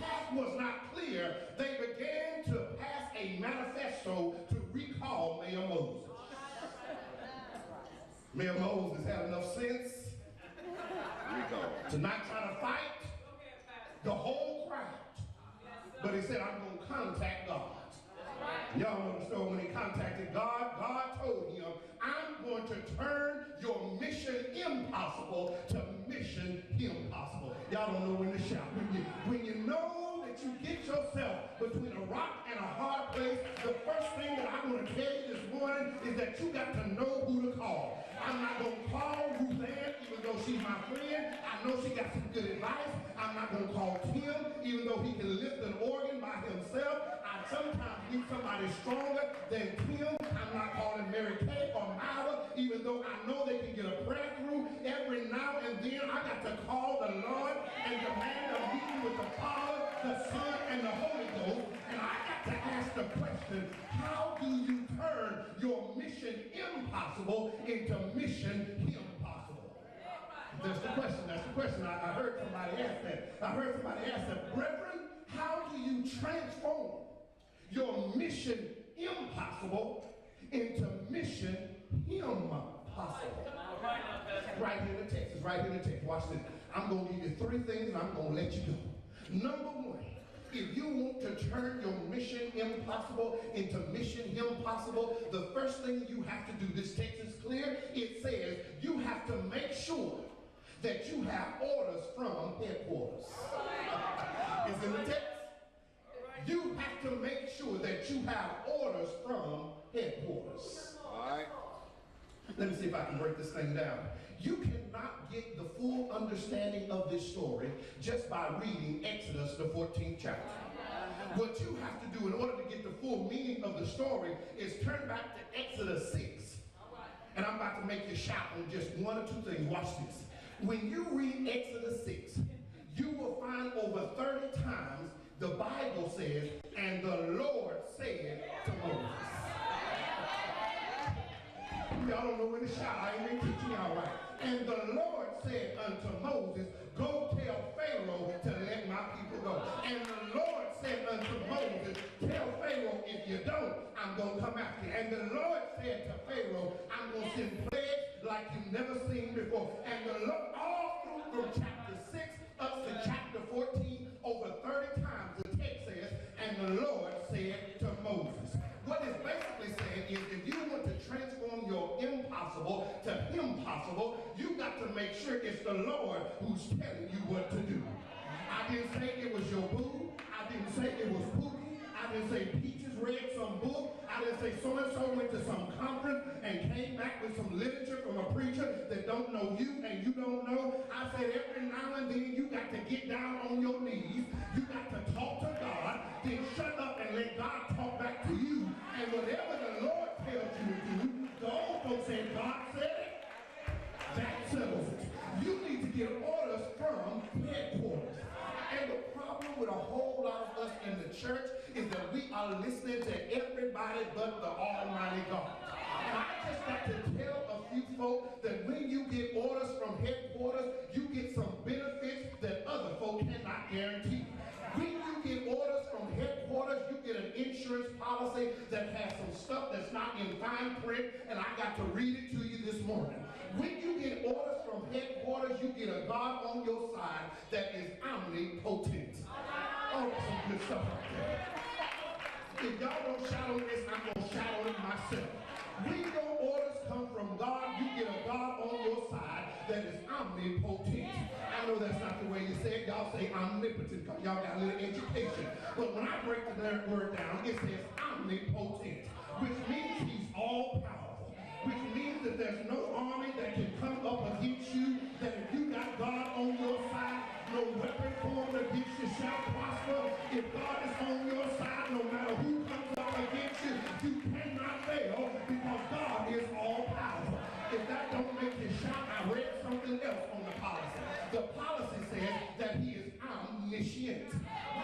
path was not clear, they began to pass a manifesto to recall Mayor Moses. Mayor Moses had enough sense to not try to fight the whole crowd. But he said, I'm going to contact God. Y'all know the story when he contacted God. God told him, I'm going to turn your mission impossible to mission Himpossible. Y'all don't know when to shout. When you know that you get yourself between a rock and a hard place, the first thing that I'm going to tell you this morning is that you got to know who to call. I'm not going to call Ruth Ann, even though she's my friend. I know she got some good advice. I'm not going to call Tim, even though he can lift an organ by himself. I sometimes need somebody stronger than Tim. I'm not calling Mary Kay or Myra, even though I know they can get a prayer through. Every now and then I got to call the Lord and demand a meeting with the Father, the Son, and the Holy Ghost. And I got to ask the question, how do you turn your mission impossible into mission Himpossible? That's the question. That's the question. I heard somebody ask that. I heard somebody ask that. Brethren, how do you transform your mission impossible into mission Himpossible? Right here in the text. It's right here in the text. Watch this. I'm going to give you 3 things and I'm going to let you go. Number 1, if you want to turn your mission impossible into mission Himpossible, the first thing you have to do, this text is clear, it says you have to make sure that you have orders from headquarters. It's in the text. You have to make sure that you have orders from headquarters. All right. Let me see if I can break this thing down. You cannot get the full understanding of this story just by reading Exodus, the 14th chapter. What you have to do in order to get the full meaning of the story is turn back to Exodus 6. And I'm about to make you shout on just 1 or 2 things. Watch this. When you read Exodus 6, you will find over 30 times the Bible says, and the Lord said to Moses. Y'all don't know when to shout. I ain't been teaching y'all right. And the Lord said unto Moses, go tell Pharaoh to let my people go. And the Lord said unto Moses, tell Pharaoh, if you don't, I'm going to come after you. And the Lord said to Pharaoh, I'm going to send plagues like you've never seen before. And the Lord, all through from chapter 6 up to chapter 14, over 30 times the text says, and the Lord said to Moses. What it's basically saying is if you want to transform your impossible to Himpossible, you got to make sure it's the Lord who's telling you what to do. I didn't say it was your boo. I didn't say it was Pookie. I didn't say Peaches read some book. I didn't say so-and-so went to some conference and came back with some literature from a preacher that don't know you and you don't know. I said every now and then you got to get down on your knees. You got to talk to God. Then shut up and let God talk back to you. And whatever the Lord tells you to do, the old folks say God said it, that settles it. You need to get orders from headquarters. And the problem with a whole lot of us in the church is that we are listening to everybody but the Almighty God. And I just got to tell a few folks that when you get orders from headquarters, you get some benefits that other folk cannot guarantee. When you get orders from headquarters, you get an insurance policy that has some stuff that's not in fine print, and I got to read it to you this morning. When you get orders from headquarters, you get a God on your side that is omnipotent. Oh, that's some good stuff right there. If y'all don't shout on this, I'm going to shout on it myself. When your orders come from God, you get a God on your side that is omnipotent. I know that's not the way you say it. Y'all say omnipotent because y'all got a little education. But when I break the word down, it says omnipotent, which means he's all powerful, which means that there's no army that can come up against you, that if you got God on your side, no weapon formed against you shall prosper. If God is on your side, no matter who comes up against you, you cannot fail because God is all powerful. If that don't make you shout, I read something else on the policy. The policy says that he is omniscient,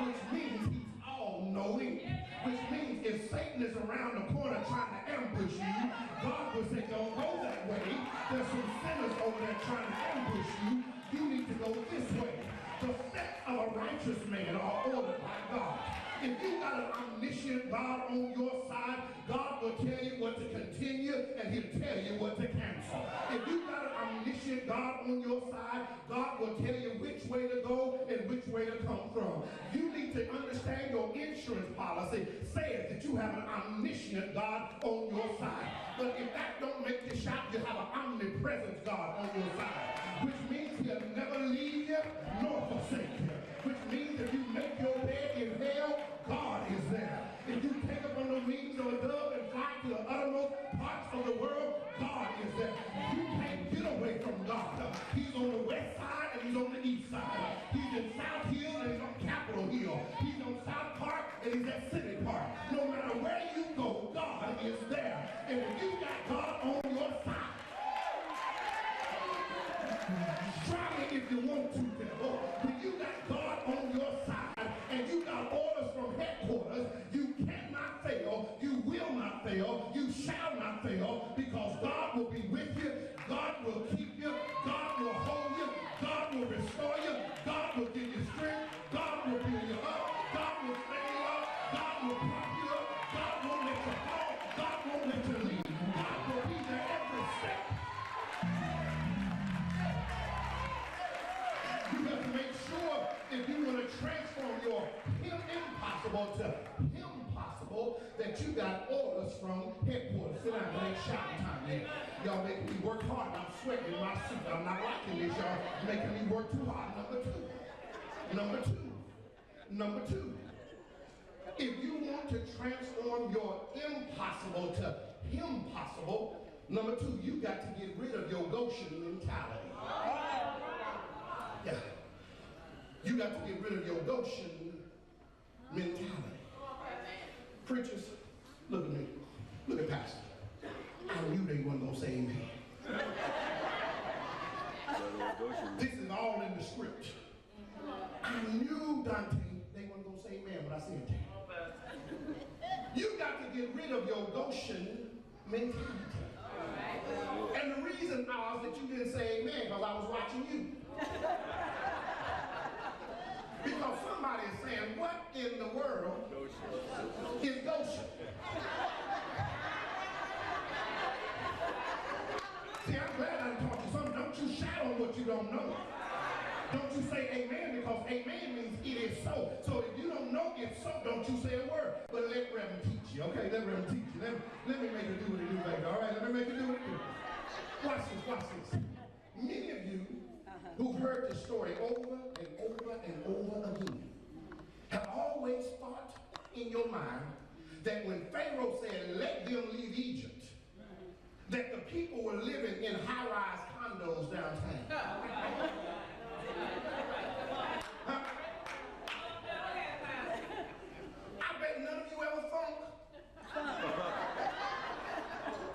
which means he's all-knowing, which means if Satan is around the corner trying to ambush you, God will say, don't go that way. There's some sinners over there trying to ambush you. You need to go this way. The steps of a righteous righteous man are ordered by God. If you got an omniscient God on your side, God will tell you what to continue and he'll tell you what to cancel. If you got an omniscient God on your side, God will tell you which way to go and which way to come from. You need to understand your insurance policy says that you have an omniscient God on your side. But if that don't make you shout, you have an omnipresent God on your side, which means he'll never leave you nor forsake you. Which means if you make your bed in hell, God is there. If you take up on the wings of a dove and fly to the uttermost parts of the world, God is there. You can't get away from God. He's on the west side and he's on the east side. He's in South Hill and he's on Capitol Hill. He's on South Park and he's at City Park. No matter where you go, God is there. And if you got God on your side, try it if you want to, devil. When you got God on your side and you got orders from headquarters, you cannot fail, you will not fail, you shall not fail, because God will be with you, God will keep you, God will hold you, God will restore you, God will give you strength, God will build you up, God will stand you up, God will prop you up, God won't let you fall, God won't let you leave, God will be there every step. You have to make sure if you want to transform your impossible to Himpossible that you got orders from headquarters. Sit down, it ain't shouting time yet. Y'all making me work hard and I'm sweating in my suit. I'm not liking this, y'all making me work too hard. Number two. If you want to transform your impossible to Himpossible, number two, you got to get rid of your Goshen mentality. Yeah. You got to get rid of your Goshen mentality. Preachers, look at me. Look at Pastor. I knew they weren't going to say amen. This is all in the script. I knew, Dante, they weren't going to say amen, but I said that. You got to get rid of your Goshen mentality. And the reason was that you didn't say amen because I was watching you. Because somebody is saying, what in the world is Goshen? See, I'm glad I taught you something. Don't you shout on what you don't know. Don't you say amen, because amen means it is so. So if you don't know it's so, don't you say a word. But let Reverend teach you. Okay, let Reverend teach you. Let me make it do what it do, baby. All right, let me make it do what it do. Watch this. Many of you who've heard this story over and over and over again have always thought in your mind that when Pharaoh said, let them leave Egypt, that the people were living in high-rise condos downtown. Huh? I bet none of you ever thunk.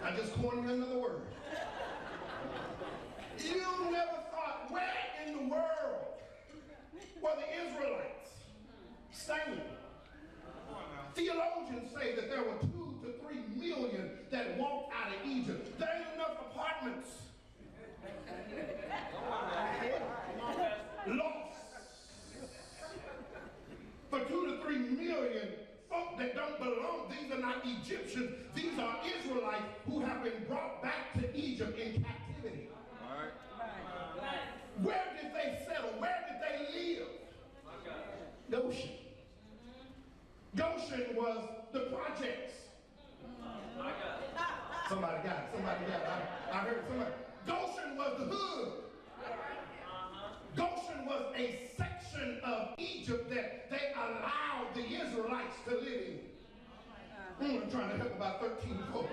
I just coined another word. You never thought, where in the world were the Israelites staying? Theologians say that there were 2 to 3 million that walked out of Egypt. There ain't enough apartments. Lost. For 2 to 3 million folk that don't belong. These are not Egyptians. These are Israelites who have been brought back to Egypt in captivity. Where did they settle? Where did they live? Goshen. Goshen was the projects. Somebody got it. I heard somebody. Goshen was the hood. Goshen was a section of Egypt that they allowed the Israelites to live in. I'm trying to help about 13 folks.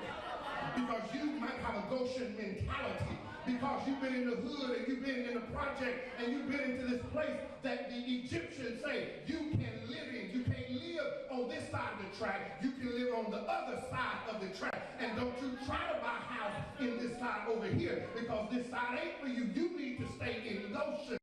Because you might have a Goshen mentality. Because you've been in the hood and you've been in the project and you've been into this place that the Egyptians say you can live in. You can't live on this side of the track. You can live on the other side of the track. And don't you try to buy a house in this side over here, because this side ain't for you. You need to stay in Goshen.